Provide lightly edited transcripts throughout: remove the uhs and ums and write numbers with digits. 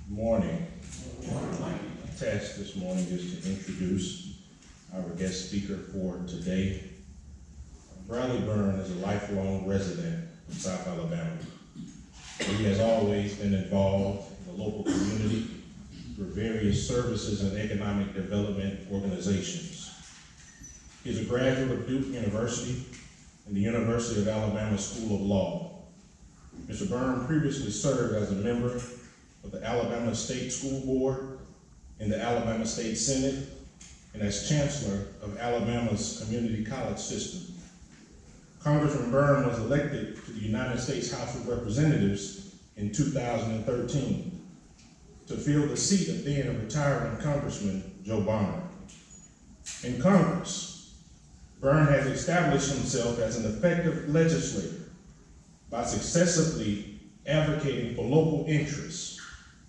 Morning. My task this morning is to introduce our guest speaker for today. Bradley Byrne is a lifelong resident of South Alabama. He has always been involved in the local community through various services and economic development organizations. He is a graduate of Duke University and the University of Alabama School of Law. Mr. Byrne previously served as a member of the Alabama State School Board in the Alabama State Senate and as Chancellor of Alabama's Community College System. Congressman Byrne was elected to the United States House of Representatives in 2013 to fill the seat of then retiring Congressman Joe Bonner. In Congress, Byrne has established himself as an effective legislator by successively advocating for local interests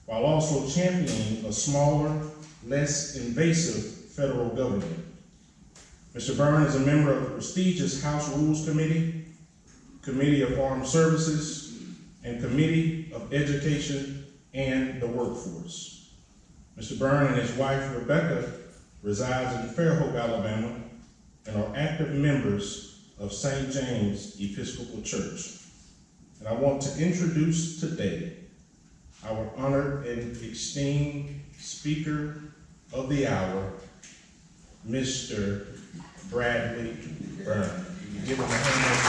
while also championing a smaller, less invasive federal government. Mr. Byrne is a member of the prestigious House Rules Committee, Committee of Armed Services, and Committee of Education and the Workforce. Mr. Byrne and his wife, Rebecca, resides in Fairhope, Alabama, and are active members of St. James Episcopal Church. And I want to introduce today our honored and esteemed Speaker of the Hour, Mr. Bradley Byrne. Give him a hand of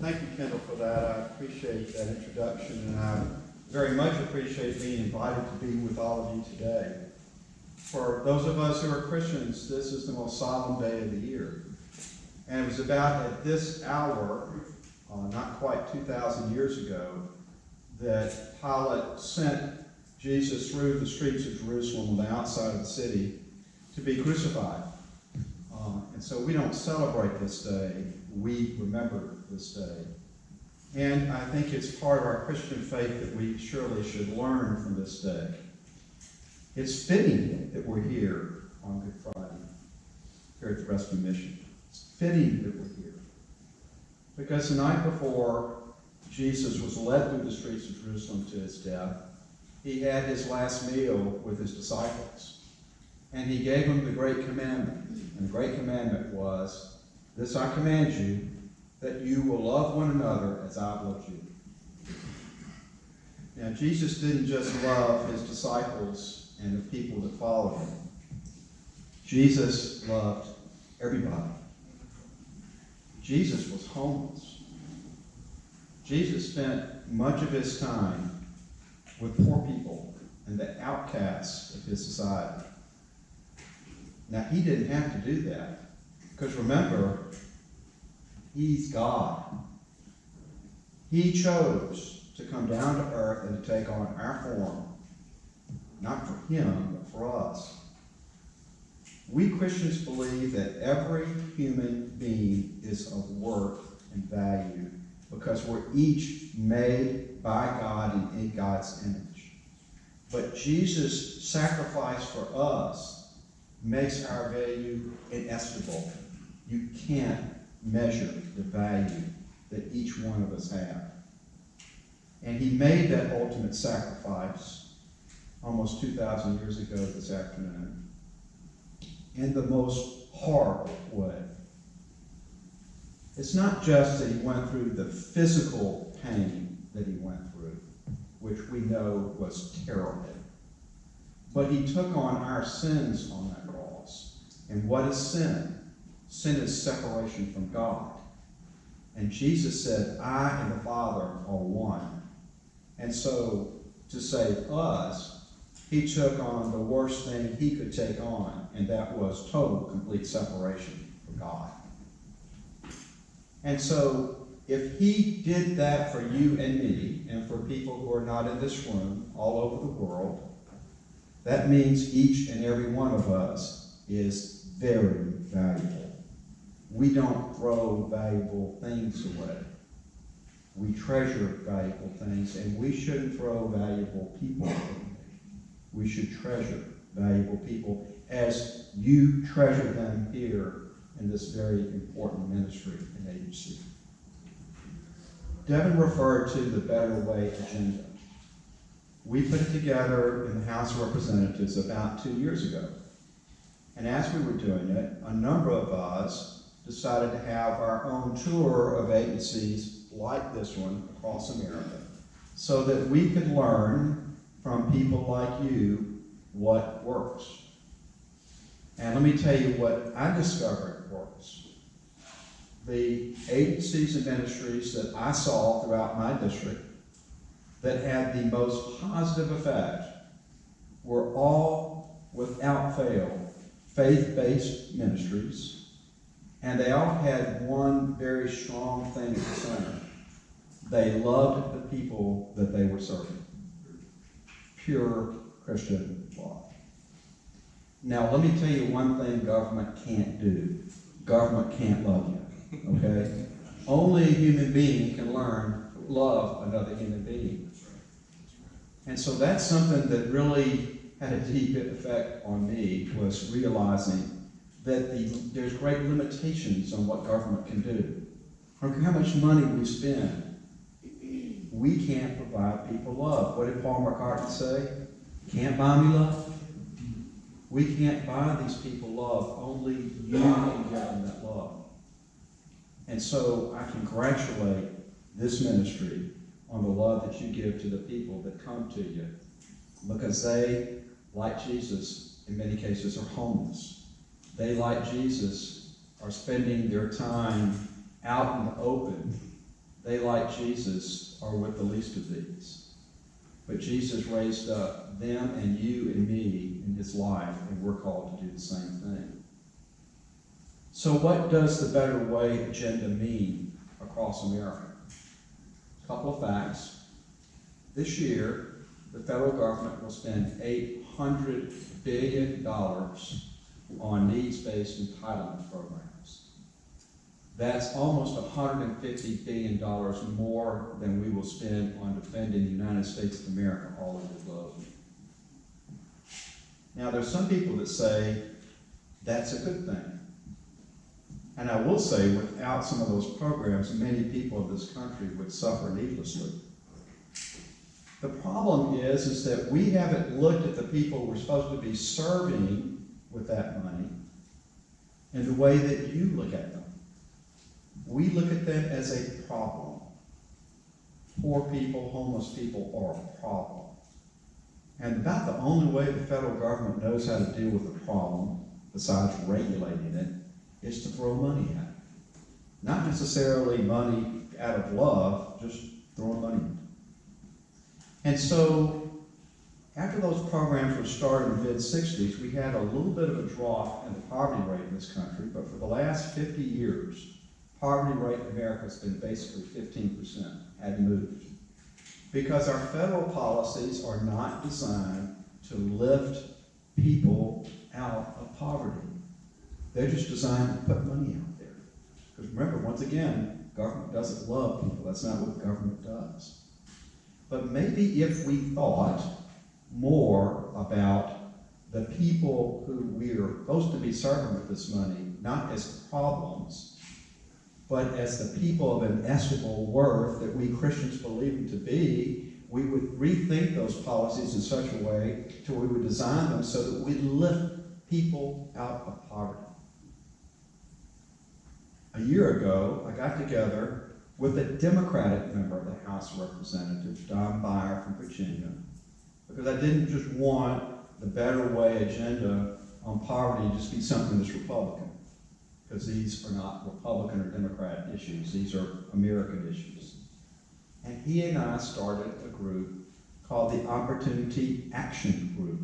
Thank you, Kendall, for that. I appreciate that introduction, and I very much appreciate being invited to be with all of you today. For those of us who are Christians, this is the most solemn day of the year. And it was about at this hour, not quite 2,000 years ago, that Pilate sent Jesus through the streets of Jerusalem on the outside of the city to be crucified. And so we don't celebrate this day, we remember this day. And I think it's part of our Christian faith that we surely should learn from this day. It's fitting that we're here on Good Friday, here at the Rescue Mission. It's fitting that we're here. Because the night before Jesus was led through the streets of Jerusalem to his death, he had his last meal with his disciples. And he gave them the great commandment. And the great commandment was, "This I command you, that you will love one another as I've loved you." Now, Jesus didn't just love his disciples and the people that followed him. Jesus loved everybody. Jesus was homeless. Jesus spent much of his time with poor people and the outcasts of his society. Now, he didn't have to do that, because remember, he's God. He chose to come down to earth and to take on our form, not for him, but for us. We Christians believe that every human being is of worth and value because we're each made by God and in God's image. But Jesus' sacrifice for us makes our value inestimable. You can't measure the value that each one of us have. And he made that ultimate sacrifice almost 2,000 years ago this afternoon in the most horrible way. It's not just that he went through the physical pain that he went through, which we know was terrible, but he took on our sins on that cross. And what is sin? Sin is separation from God. And Jesus said, "I and the Father are one." And so, to save us, he took on the worst thing he could take on, and that was total, complete separation from God. And so, if he did that for you and me, and for people who are not in this room, all over the world, that means each and every one of us is very valuable. We don't throw valuable things away. We treasure valuable things, and we shouldn't throw valuable people away. We should treasure valuable people as you treasure them here in this very important ministry and agency. Devin referred to the Better Way agenda. We put it together in the House of Representatives about 2 years ago. And as we were doing it, a number of us decided to have our own tour of agencies like this one across America, so that we could learn from people like you what works. And let me tell you what I discovered works. The agencies and ministries that I saw throughout my district that had the most positive effect were all, without fail, faith-based ministries, and they all had one very strong thing at the center. They loved the people that they were serving. Pure Christian love. Now, let me tell you one thing government can't do. Government can't love you, okay? Only a human being can learn to love another human being. And so that's something that really had a deep effect on me, was realizing that there's great limitations on what government can do. Look how much money we spend. We can't provide people love. What did Paul McCartney say? Can't buy me love? We can't buy these people love. Only you can give them that love. And so I congratulate this ministry on the love that you give to the people that come to you, because they, like Jesus, in many cases are homeless. They, like Jesus, are spending their time out in the open. They, like Jesus, are with the least of these. But Jesus raised up them and you and me in his life, and we're called to do the same thing. So what does the Better Way agenda mean across America? A couple of facts. This year, the federal government will spend $800 billion on needs-based entitlement programs. That's almost $150 billion more than we will spend on defending the United States of America all over the globe. Now, there's some people that say that's a good thing. And I will say, without some of those programs, many people of this country would suffer needlessly. The problem is that we haven't looked at the people we're supposed to be serving with that money in the way that you look at them. We look at them as a problem. Poor people, homeless people are a problem. And about the only way the federal government knows how to deal with a problem, besides regulating it, is to throw money at it. Not necessarily money out of love, just throwing money at it. And so, after those programs were started in the mid-60s, we had a little bit of a drop in the poverty rate in this country, but for the last 50 years, poverty rate in America has been basically 15%, hadn't moved. Because our federal policies are not designed to lift people out of poverty. They're just designed to put money out there. Because remember, once again, government doesn't love people. That's not what government does. But maybe if we thought more about the people who we're supposed to be serving with this money, not as problems, but as the people of inestimable worth that we Christians believe them to be, we would rethink those policies in such a way to where we would design them so that we lift people out of poverty. A year ago, I got together with a Democratic member of the House of Representatives, Don Byrne from Virginia, because I didn't just want the Better Way agenda on poverty to just be something that's Republican, because these are not Republican or Democrat issues. These are American issues. And he and I started a group called the Opportunity Action Group,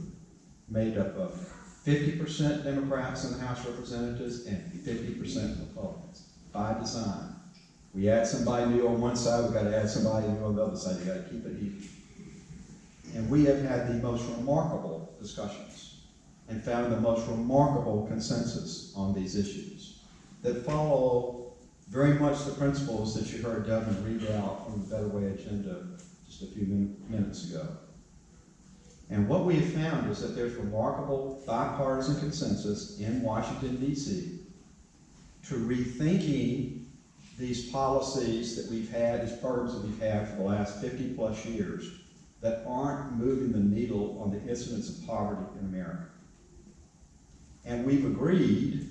made up of 50% Democrats in the House of Representatives and 50% Republicans, by design. We add somebody new on one side, we've got to add somebody new on the other side. You've got to keep it even. And we have had the most remarkable discussions and found the most remarkable consensus on these issues that follow very much the principles that you heard Devin read out from the Better Way agenda just a few minutes ago. And what we have found is that there's remarkable bipartisan consensus in Washington, D.C. to rethinking these policies that we've had, these programs that we've had for the last 50 plus years that aren't moving the needle on the incidence of poverty in America. And we've agreed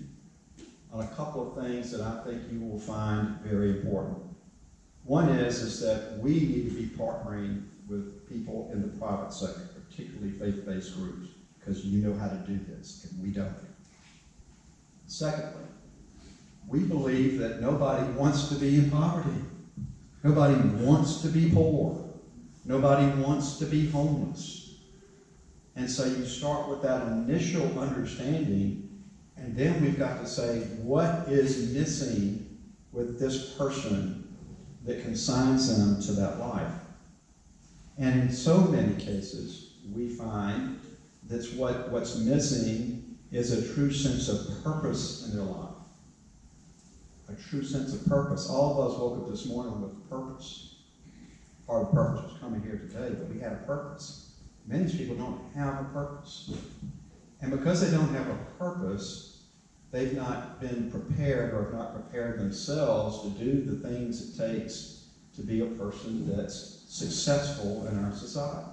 on a couple of things that I think you will find very important. One is that we need to be partnering with people in the private sector, particularly faith-based groups, because you know how to do this, and we don't. Secondly, we believe that nobody wants to be in poverty. Nobody wants to be poor. Nobody wants to be homeless. And so you start with that initial understanding, and then we've got to say, what is missing with this person that consigns them to that life? And in so many cases, we find that what's missing is a true sense of purpose in their life. A true sense of purpose. All of us woke up this morning with a purpose. Part of the purpose was coming here today, but we had a purpose. Many people don't have a purpose. And because they don't have a purpose, they've not been prepared or have not prepared themselves to do the things it takes to be a person that's successful in our society.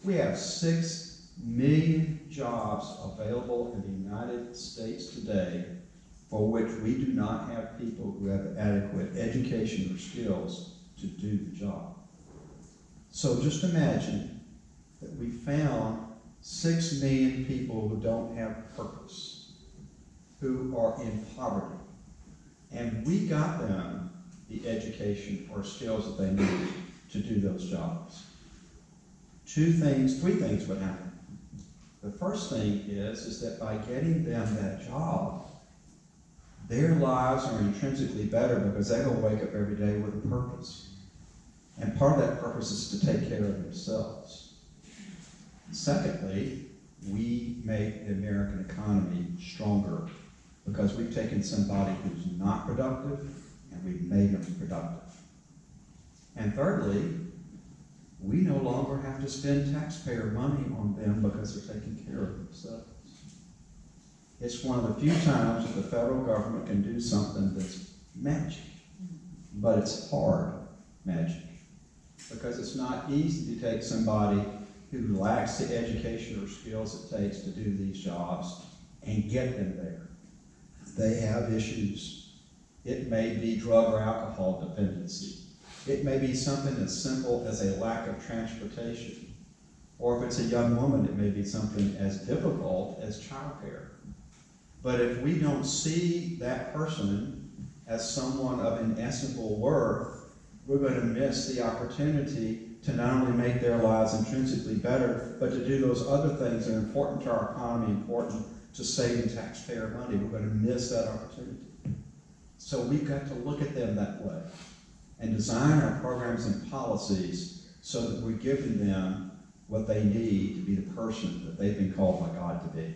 We have 6 million jobs available in the United States today for which we do not have people who have adequate education or skills to do the job. So just imagine that we found 6 million people who don't have purpose, who are in poverty, and we got them the education or skills that they need to do those jobs. 3 things would happen. The first thing is that by getting them that job, their lives are intrinsically better because they're going to wake up every day with a purpose. And part of that purpose is to take care of themselves. Secondly, we make the American economy stronger because we've taken somebody who's not productive and we've made them productive. And thirdly, we no longer have to spend taxpayer money on them because they're taking care of themselves. It's one of the few times that the federal government can do something that's magic, but it's hard magic because it's not easy to take somebody who lacks the education or skills it takes to do these jobs and get them there. They have issues. It may be drug or alcohol dependency. It may be something as simple as a lack of transportation. Or if it's a young woman, it may be something as difficult as childcare. But if we don't see that person as someone of inestimable worth, we're going to miss the opportunity to not only make their lives intrinsically better, but to do those other things that are important to our economy, important to saving taxpayer money. We're going to miss that opportunity. So we've got to look at them that way and design our programs and policies so that we're giving them what they need to be the person that they've been called by God to be.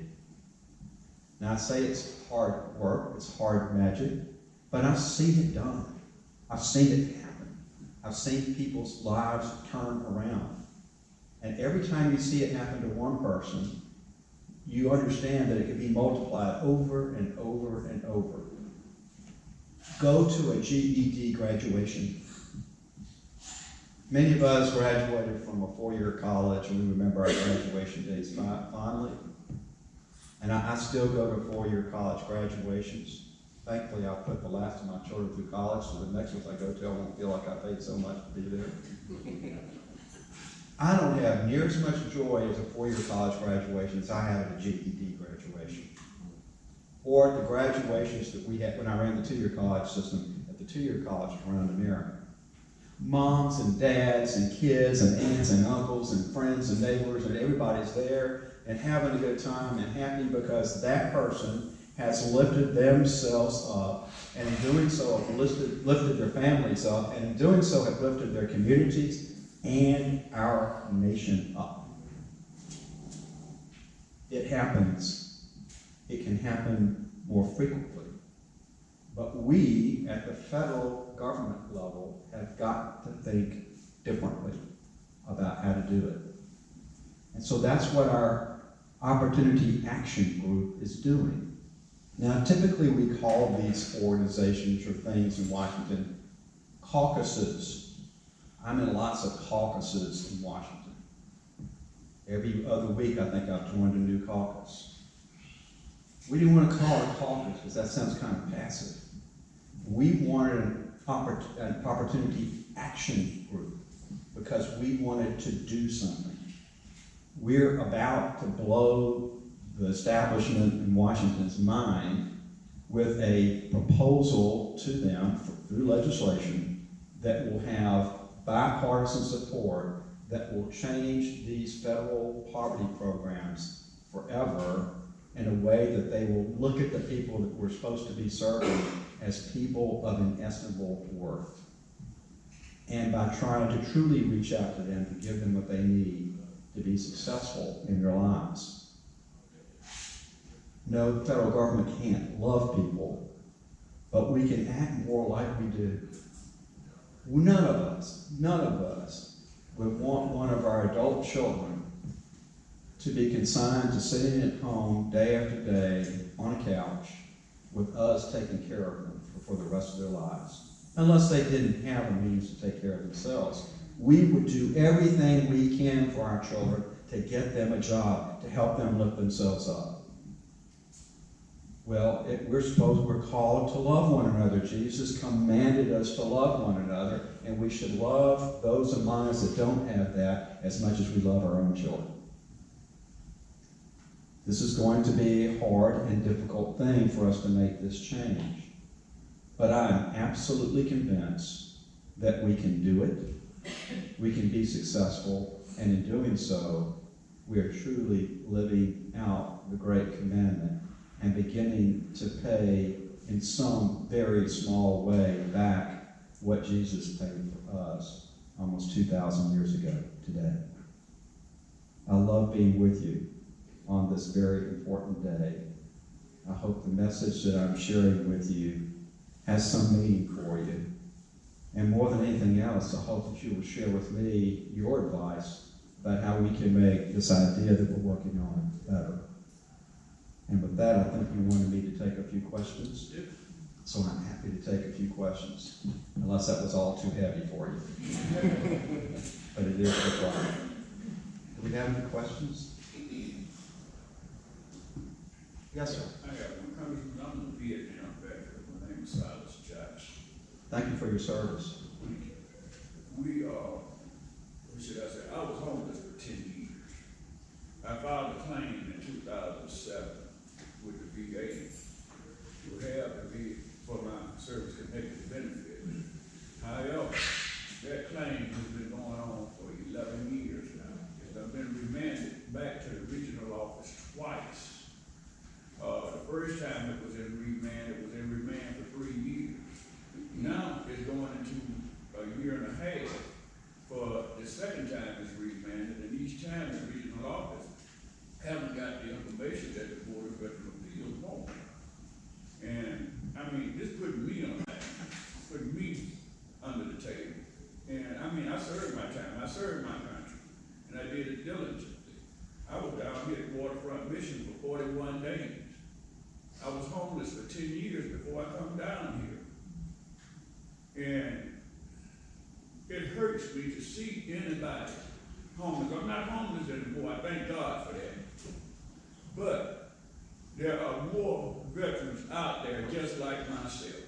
Now I say it's hard work, it's hard magic, but I've seen it done. I've seen it happen. I've seen people's lives turn around. And every time you see it happen to one person, you understand that it can be multiplied over and over and over. Go to a GED graduation. Many of us graduated from a 4-year college, and we remember our graduation days fondly. And I still go to 4-year college graduations. Thankfully, I'll put the last of my children through college, so the next ones I go to, I won't feel like I paid so much to be there. I don't have near as much joy as a 4-year college graduation as I have at a GED graduation. Or at the graduations that we had when I ran the 2-year college system at the 2-year colleges around America. Moms and dads and kids and aunts and uncles and friends and neighbors and everybody's there and having a good time and happy because that person has lifted themselves up, and in doing so have lifted their families up, and in doing so have lifted their communities and our nation up. It happens. It can happen more frequently. But we, at the federal government level, have got to think differently about how to do it. And so that's what our Opportunity Action Group is doing. Now, typically we call these organizations or things in Washington caucuses. I'm in lots of caucuses in Washington. Every other week, I think I've joined a new caucus. We didn't want to call it a caucus because that sounds kind of passive. We wanted an opportunity action group because we wanted to do something. We're about to blow the establishment in Washington's mind with a proposal to them through legislation that will have bipartisan support that will change these federal poverty programs forever in a way that they will look at the people that we're supposed to be serving as people of inestimable worth. And by trying to truly reach out to them to give them what they need to be successful in their lives. No, the federal government can't love people, but we can act more like we do. None of us would want one of our adult children to be consigned to sitting at home day after day on a couch with us taking care of them for the rest of their lives, unless they didn't have the means to take care of themselves. We would do everything we can for our children to get them a job, to help them lift themselves up. Well, we're called to love one another. Jesus commanded us to love one another, and we should love those among us that don't have that as much as we love our own children. This is going to be a hard and difficult thing for us to make this change. But I'm absolutely convinced that we can do it, we can be successful, and in doing so, we are truly living out the great commandment and beginning to pay in some very small way back what Jesus paid for us almost 2,000 years ago today. I love being with you on this very important day. I hope the message that I'm sharing with you has some meaning for you. And more than anything else, I hope that you will share with me your advice about how we can make this idea that we're working on better. And with that, I think you wanted me to take a few questions. So I'm happy to take a few questions, unless that was all too heavy for you. But it is required. Do we have any questions? Yes, sir. I got one. Congressman, I'm a Vietnam veteran. My name is Silas Jackson. Thank you for your service. What should I say? I was homeless for 10 years. I filed a claim in 2007 with the VA to have for my service-connected benefit. However, that claim has been going on for 11 years now. I've been remanded back to the regional office twice. The first time it was in remand for 3 years. Now it's going into a year and a half for the second time it's remanded, and each time the regional office haven't got the information that the Board of Veteran Appeals want. And I mean, this put me on that, put me under the table. And I mean, I served my time, I served my country, and I did it diligently. I was down here at Waterfront Mission for 41 days. I was homeless for 10 years before I come down here. And it hurts me to see anybody homeless. I'm not homeless anymore, I thank God for that. But there are more veterans out there just like myself.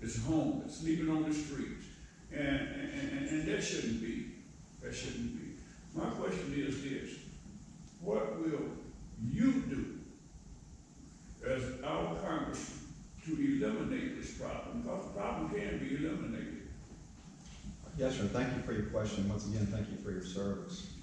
That's homeless, sleeping on the streets. And that shouldn't be. That shouldn't be. My question is this: what will you do as our congressman to eliminate this problem? Because the problem can be eliminated. Yes, sir. Thank you for your question. Once again, thank you for your service.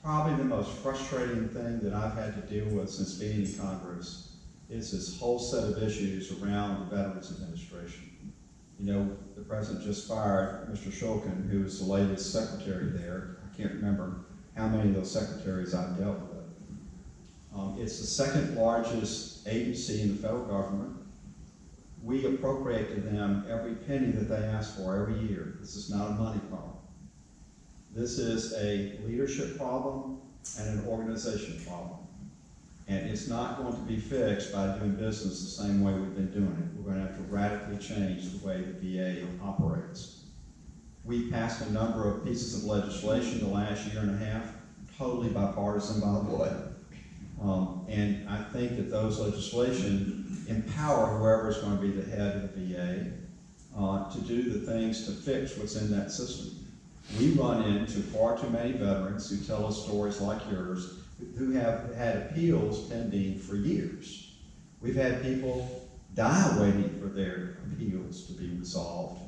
Probably the most frustrating thing that I've had to deal with since being in Congress is this whole set of issues around the Veterans Administration. You know, the president just fired Mr. Shulkin, who was the latest secretary there. I can't remember how many of those secretaries I've dealt with. It's the second largest agency in the federal government. We appropriate to them every penny that they ask for every year. This is not a money problem. This is a leadership problem and an organization problem. And it's not going to be fixed by doing business the same way we've been doing it. We're going to have to radically change the way the VA operates. We passed a number of pieces of legislation the last year and a half, totally bipartisan, by the way. And I think that those legislation empower whoever is going to be the head of the VA to do the things to fix what's in that system. We run into far too many veterans who tell us stories like yours, who have had appeals pending for years. We've had people die waiting for their appeals to be resolved.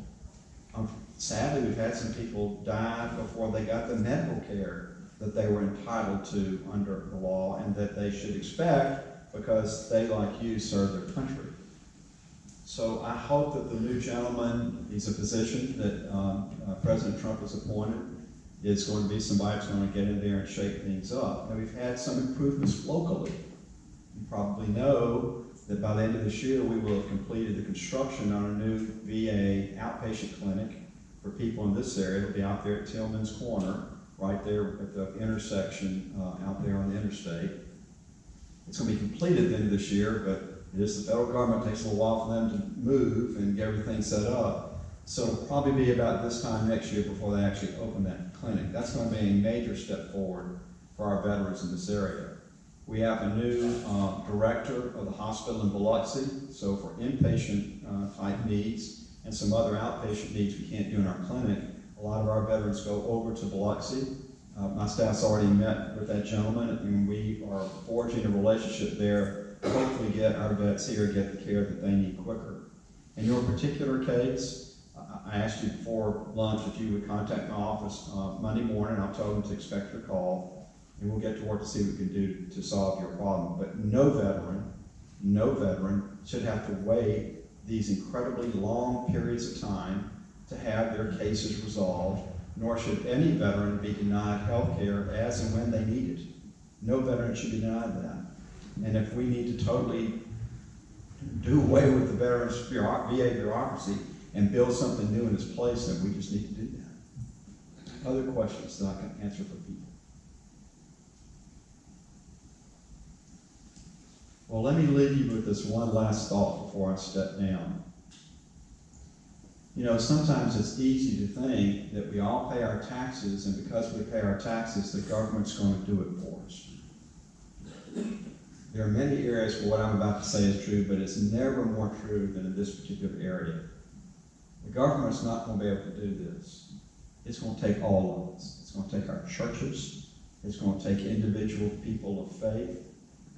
Sadly, we've had some people die before they got the medical care that they were entitled to under the law and that they should expect because they, like you, serve their country. So I hope that the new gentleman, he's a position that President Trump has appointed, is going to be somebody that's going to get in there and shake things up. Now, we've had some improvements locally. You probably know that by the end of this year, we will have completed the construction on a new VA outpatient clinic for people in this area. It'll be out there at Tillman's Corner, right there at the intersection out there on the interstate. It's going to be completed at the end of this year, but it is the federal government. It takes a little while for them to move and get everything set up. So it'll probably be about this time next year before they actually open that clinic. That's going to be a major step forward for our veterans in this area. We have a new director of the hospital in Biloxi, so for inpatient type needs and some other outpatient needs we can't do in our clinic, a lot of our veterans go over to Biloxi. My staff's already met with that gentleman, and we are forging a relationship there to hopefully get our vets here get the care that they need quicker. In your particular case, I asked you before lunch if you would contact my office Monday morning. I'll tell them to expect your call, and we'll get to work to see what we can do to solve your problem. But no veteran should have to wait these incredibly long periods of time to have their cases resolved, nor should any veteran be denied health care as and when they need it. No veteran should be denied that. And if we need to totally do away with the veterans VA bureaucracy and build something new in its place, then we just need to do that. Other questions that I can answer for people? Well, let me leave you with this one last thought before I step down. You know, sometimes it's easy to think that we all pay our taxes, and because we pay our taxes, the government's going to do it for us. There are many areas where what I'm about to say is true, but it's never more true than in this particular area. The government's not going to be able to do this. It's going to take all of us. It's going to take our churches. It's going to take individual people of faith.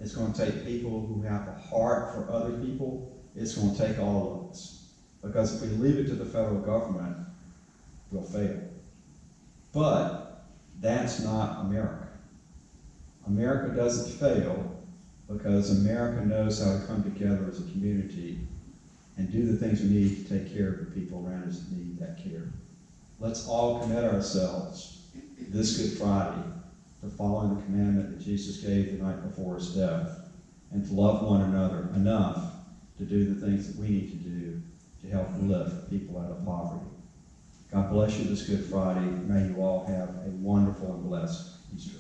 It's going to take people who have a heart for other people. It's going to take all of us. Because if we leave it to the federal government, we'll fail. But that's not America. America doesn't fail because America knows how to come together as a community and do the things we need to take care of the people around us that need that care. Let's all commit ourselves this Good Friday to following the commandment that Jesus gave the night before his death, and to love one another enough to do the things that we need to do to help lift people out of poverty. God bless you this Good Friday. May you all have a wonderful and blessed Easter.